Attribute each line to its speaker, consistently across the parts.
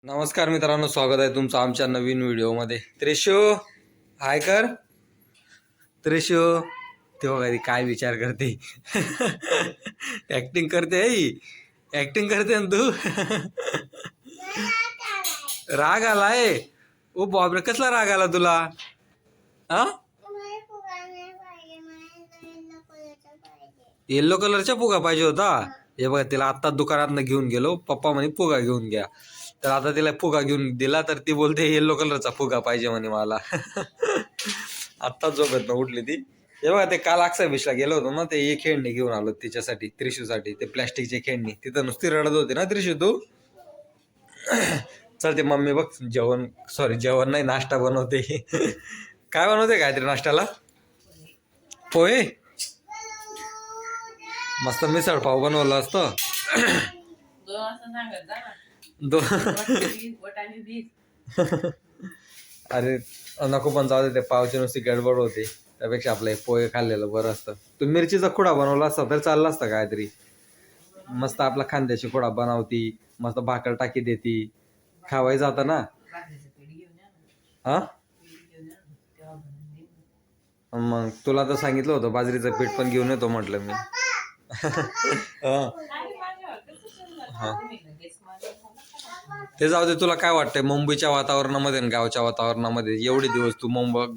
Speaker 1: नमस्कार मित्रांनो, स्वागत आहे तुमचं आमच्या नवीन व्हिडिओमध्ये. त्रिशू हाय कर. त्रिशू तेव्हा कधी काय विचार करते. ऍक्टिंग करते ऍक्टिंग करते ना तू. राग आलाय. ओ बापरे, कसला राग आला तुला? हा, येल्लो कलरचा फुगा पाहिजे होता. हे बघा, तिला आत्ताच दुकानात घेऊन गेलो. पप्पा म्हणे फुगा घेऊन घ्या. तर आता तिला फुगा घेऊन दिला तर ती बोलते येल्लो कलरचा फुगा पाहिजे म्हणे मला. आत्ताच झोपेत ना उठली ती. हे बघा, ते काल अक्षय बीचला गेलो होतो ना, ते खेळणी घेऊन आलो तिच्यासाठी, त्रिशूसाठी. ते प्लॅस्टिकचे खेळणी. तिथं नुसती रडत होती ना त्रिशू तू. चल, ते मम्मी बघ जेवण नाही, नाश्ता बनवते. काय बनवते काहीतरी नाश्त्याला? पोहे. मस्त मिसळ पाव बनवलं असतं. अरे नको, पण जाऊ दे, ते पावची नुसती गडबड होते. त्यापेक्षा आपलं पोहे खाल्लेलं बरं असतं. तू मिरचीचा खुडा बनवला असता तर चालला असतं काहीतरी. मस्त आपला खांद्याची खुडा बनवती, मस्त भाकर टाकी देती, खावाय जातं ना. हा, मग तुला तर सांगितलं होतं बाजरीचं पीठ पण घेऊन येतो म्हटलं मी. हा, ते जाऊ दे. तुला काय वाटतंय मुंबईच्या वातावरणामध्ये आणि गावच्या वातावरणामध्ये? एवढे दिवस तू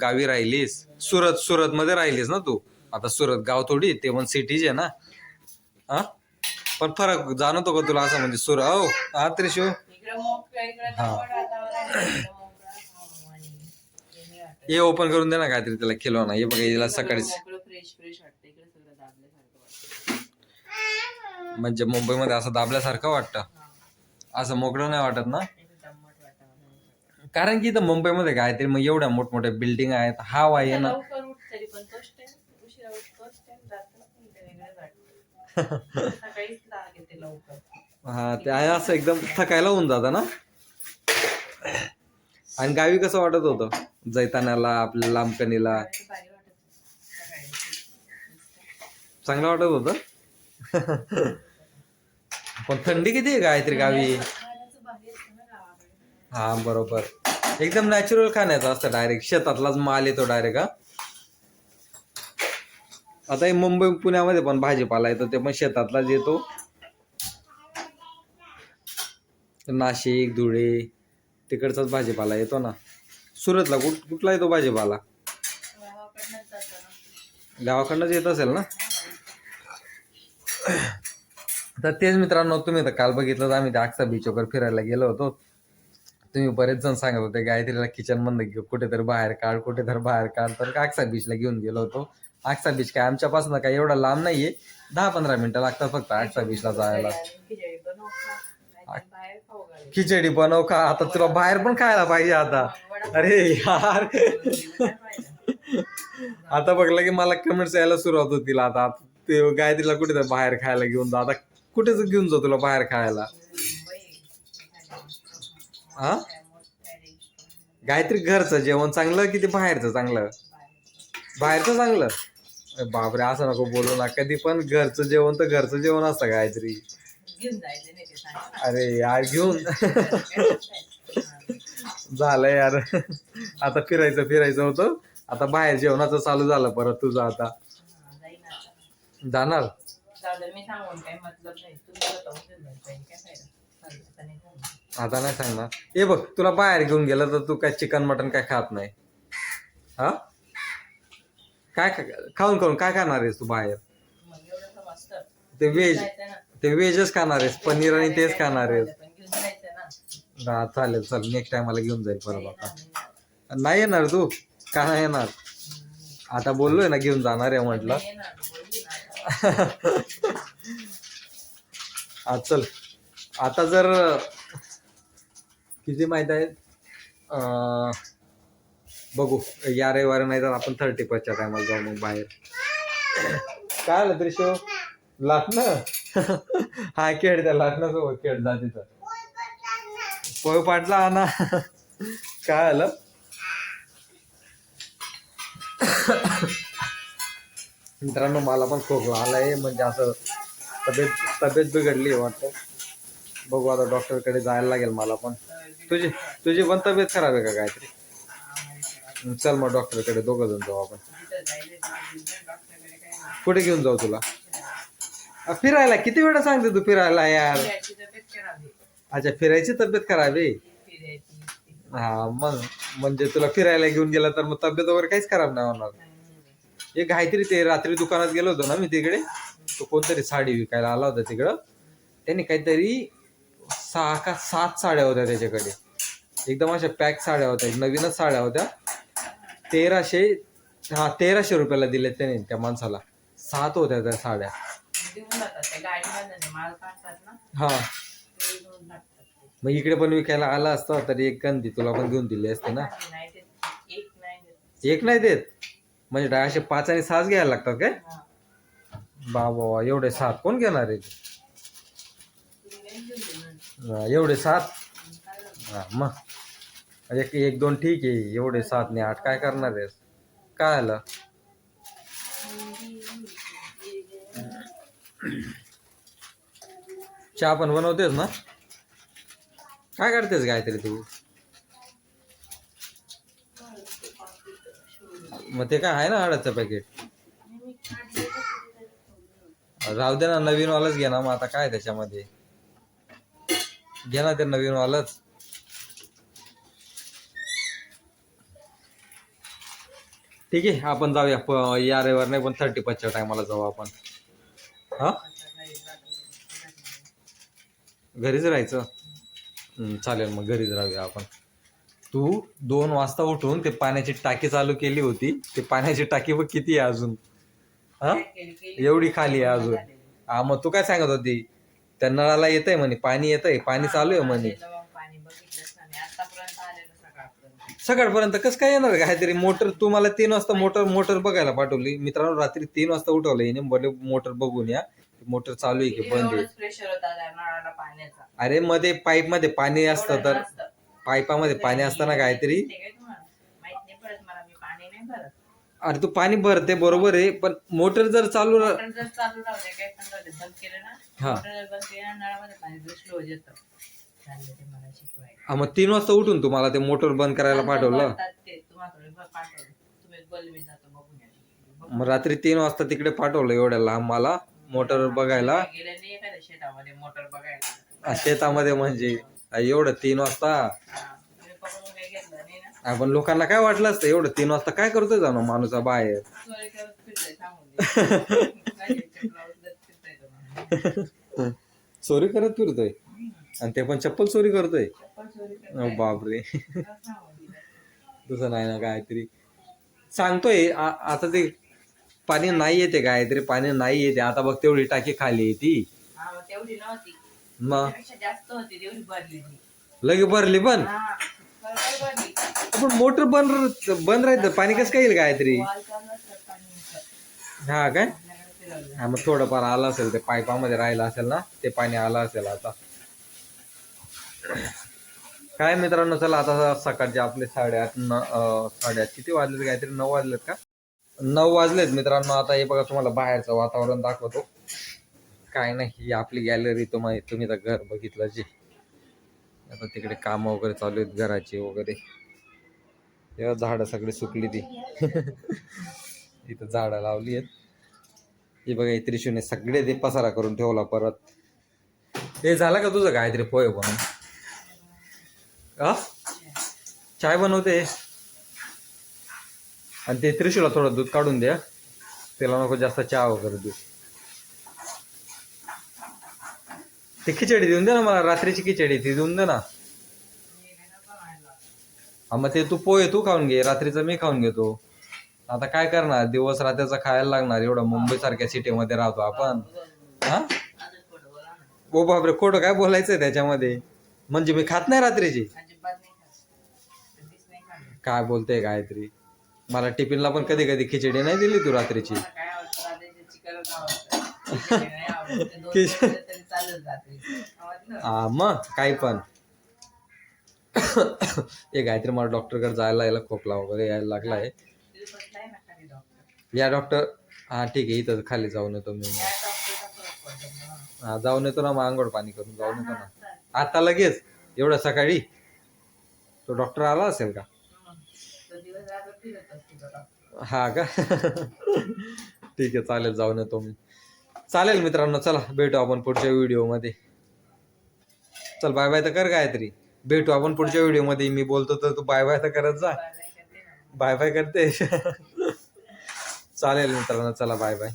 Speaker 1: गावी राहिलीस, सुरत मध्ये राहिलीस ना तू. आता सुरत गाव थोडी, ते पण सिटीज आहे ना. हा, पण फरक जाणवतो का तुला असं? म्हणजे हा त्रिशू. हा, हे ओपन करून दे ना काहीतरी त्याला खिलवणं. हे बघा, हिला सकाळी म्हणजे मुंबईमध्ये असं दाबल्यासारखं वाटतं, असं मोकळं नाही वाटत ना. कारण की इथं मुंबईमध्ये काय ते मग एवढ्या मोठमोठ्या बिल्डिंग आहेत, हवा आहे ना. हा, ते आहे असं एकदम थकायला होऊन जातं ना. आणि गावी कसं वाटत होतं? जैतानाला, आपल्या लांबकणीला चांगलं वाटत होतं. पण थंडी किती आहे गायत्री गावी. हा बरोबर, एकदम नॅचरल खाण्याचं असतं. डायरेक्ट शेतातलाच माल येतो डायरेक्ट. हा, आता हे मुंबई पुण्यामध्ये पण भाजीपाला येतो, ते पण शेतातलाच येतो. नाशिक, धुळे तिकडचाच भाजीपाला येतो ना. सुरतला कुठला येतो भाजीपाला? गावाकडनंच येत असेल ना. तर तेच मित्रांनो, तुम्ही तर काल बघितलं, आम्ही त्या अक्सा बीचवर फिरायला गेलो होतो. तुम्ही बरेच जण सांगत होते गायत्रीला किचन मध्ये कुठेतरी बाहेर काढ, कुठेतरी बाहेर काढ. तर अक्सा बीचला घेऊन गेलो होतो. अक्सा बीच काय आमच्यापासून काय एवढा लांब नाहीये, 10-15 मिनिटं लागतात फक्त अक्सा बीचला जायला. खिचडी बनव का? आता तुला बाहेर पण खायला पाहिजे आता. अरे यार, आता बघलं की मला कमेंट्स यायला सुरुवात होतील आता. ते गायत्रीला कुठेतरी बाहेर खायला घेऊन जा. आता कुठेच घेऊन जा तुला बाहेर खायला. हा, गायत्री घरचं जेवण चांगलं की ते बाहेरचं चांगलं? बाहेरचं चांगलं. बापरे, असं नको बोलू ना. कधी पण घरचं जेवण तर घरचं जेवण असतं गायत्री. अरे यार, घेऊन झालं यार. आता फिरायचं होतं. आता बाहेर जेवणाचं चालू झालं परत तुझं. आता जाणार. आता नाही सांगणार. हे बघ, तुला बाहेर घेऊन गेलं तर तू काय चिकन मटन काय खात नाही. हा, काय खाऊन काय खाणार आहेस तू बाहेर? ते व्हेजच खाणार आहेस, पनीर आणि तेच खाणार आहेस. हा चालेल, चल नेक्स्ट टाइम मला घेऊन जाईल परत. आता नाही येणार तू? का नाही येणार? आता बोललोय ना घेऊन जाणार आहे म्हटलं. चल, आता जर किती माहित आहे, बघू या रविवारी, नाही तर आपण 31च्या टायमाला जाऊ मग बाहेर. काय आलं त्रिशू? लाटणं? हा, खेळ त्या लाटण्यासोबत खेळ जा तिथं. पोय पाटला ना. काय आलं? मित्रांनो, मला पण खोकला आलाय. म्हणजे असं तब्येत बिघडली वाटतं. बघू आता, डॉक्टरकडे जायला लागेल मला पण. तुझी तुझी पण तब्येत खराब आहे का काहीतरी? चल मग डॉक्टरकडे दोघं जण जाऊ आपण. कुठे घेऊन जाऊ तुला? फिरायला किती वेळा सांगते तू फिरायला यार. अच्छा, फिरायची तब्येत खराब आहे. हा मग म्हणजे तुला फिरायला घेऊन गेला तर मग तब्येत वगैरे काहीच खराब नाही होणार. एक काहीतरी ते रात्री दुकानात गेलो होतो ना मी तिकडे, तो कोणतरी साडी विकायला आला होता तिकडं. त्यांनी काहीतरी 6 का 7 साड्या होत्या त्याच्याकडे, एकदम अशा पॅक साड्या होत्या, नवीनच साड्या होत्या. 1300 रुपयाला दिले त्याने त्या माणसाला. 7 होत्या त्या साड्या. हा मग इकडे पण विकायला आला असता तर एक गंधी तुला पण घेऊन दिली असते ना. एक नाही देत म्हणजे असे 5 आणि 6 घ्यायला लागतात काय? बाबा एवढे 7 कोण घेणार आहे? एवढे 7? मग एक एक दोन ठीक आहे, एवढे 7 ने 8 काय करणार आहेस? काय आलं? चहा पण बनवतेस ना? काय करतेस गायत्री तू? मग ते काय आहे ना हळदचं पॅकेट? राहू दे ना, नवीन वालच घे ना. मग आता काय त्याच्यामध्ये, घे ना ते नवीन वालच. ठीक आहे, आपण जाऊया या रविवार नाही पण 31च्या टायमाला जाऊ आपण. हा घरीच राहायचं? चालेल मग घरीच राहूया आपण. तू 2 वाजता उठून ते पाण्याची टाकी चालू केली होती, ते पाण्याची टाकी बघ किती आहे अजून. हा एवढी खाली आहे अजून. हा मग तू काय सांगत होती? त्या नळाला येतंय म्हणे पाणी, येतंय पाणी चालू आहे म्हणे. सकाळपर्यंत कसं काय येणार? काहीतरी मोटर, तू मला 3 वाजता मोटर बघायला पाठवली. मित्रांनो रात्री 3 वाजता उठवलं येणे, बोलले मोटर बघून या, मोटर चालू आहे की बंद आहे. अरे मध्ये पाईप मध्ये पाणी असतं तर पाईपामध्ये पाणी असताना काहीतरी. अरे तू पाणी भरते बरोबर आहे, पण मोटर जर चालू हा मग 3 वाजता उठून तुम्हाला ते मोटर बंद करायला पाठवलं. मग रात्री 3 वाजता तिकडे पाठवलं एवढ्या लांब मला मोटर बघायला. शेतामध्ये म्हणजे एवढं 3 वाजता. आपण लोकांना काय वाटलं असतं एवढं 3 वाजता काय करतोय जाणं माणूस बाहेर. चोरी करत फिरतोय आणि ते पण चप्पल चोरी करतोय. बापरे. तसं नाही ना काहीतरी सांगतोय. आता ते पाणी नाही येते, काहीतरी पाणी नाही येते. आता बघ तेवढी टाकी खाली आहे ती. मग लगे भरली पण मोटर बंद राहतं पाणी कसं काय येईल काहीतरी. हा काय? हा मग थोडंफार आलं असेल, ते पाईपामध्ये राहिलं असेल ना, ते पाणी आलं असेल आता. काय मित्रांनो, चला आता सकाळचे आपले 8:30 किती वाजलेत? काहीतरी 9 वाजलेत का? 9 वाजलेत मित्रांनो. आता हे बघा तुम्हाला बाहेरचं वातावरण दाखवतो. काय नाही, ही आपली गॅलरी. तुम्ही तर घर बघितलं जे. आता तिकडे काम वगैरे चालू आहेत घराची वगैरे. तेव्हा झाडं सगळी सुकली ती. इथं झाडं लावली आहेत. हे बघा त्रिशूने सगळे ते पसारा करून ठेवला परत. ते झालं का तुझं काहीतरी पोहे बनवून? चाय बनवते. आणि ते त्रिशूला थोडं दूध काढून द्या, त्याला नको जास्त चहा वगैरे देऊ. ते खिचडी देऊन दे ना मला, रात्रीची खिचडी ती देऊन दे ना. हा मग ते तू पोहे तू खाऊन घे, रात्रीचं मी खाऊन घेतो. आता काय करणार, दिवस रात्रीचं खायला लागणार. एवढं मुंबई सारख्या सिटीमध्ये राहतो आपण. हा ओ बापरे, खोटं काय बोलायचंय त्याच्यामध्ये? म्हणजे मी खात नाही रात्रीची? काय बोलते काहीतरी. मला टिफिनला पण कधी कधी खिचडी नाही दिली तू रात्रीची. हा मग काही पण. एक गायत्री मला डॉक्टरकडे जायला, यायला खोकला वगैरे यायला लागलाय. या डॉक्टर. हा ठीक आहे, इथं खाली जाऊन येतो मी. हा जाऊन येतो ना, मग आंघोळ पाणी करून जाऊन येतो ना. आता लगेच एवढं सकाळी? तो डॉक्टर आला असेल का? हा का? ठीक आहे, चालेल, जाऊन येतो मी. चालेल मित्रांनो, चला भेटू आपण पुढच्या व्हिडिओमध्ये. चल बाय बाय तर कर गायत्री. भेटू आपण पुढच्या व्हिडिओमध्ये. मी बोलतो तर तू बाय बाय तर करत जा. बाय बाय करते. चालेल मित्रांनो, चला बाय बाय.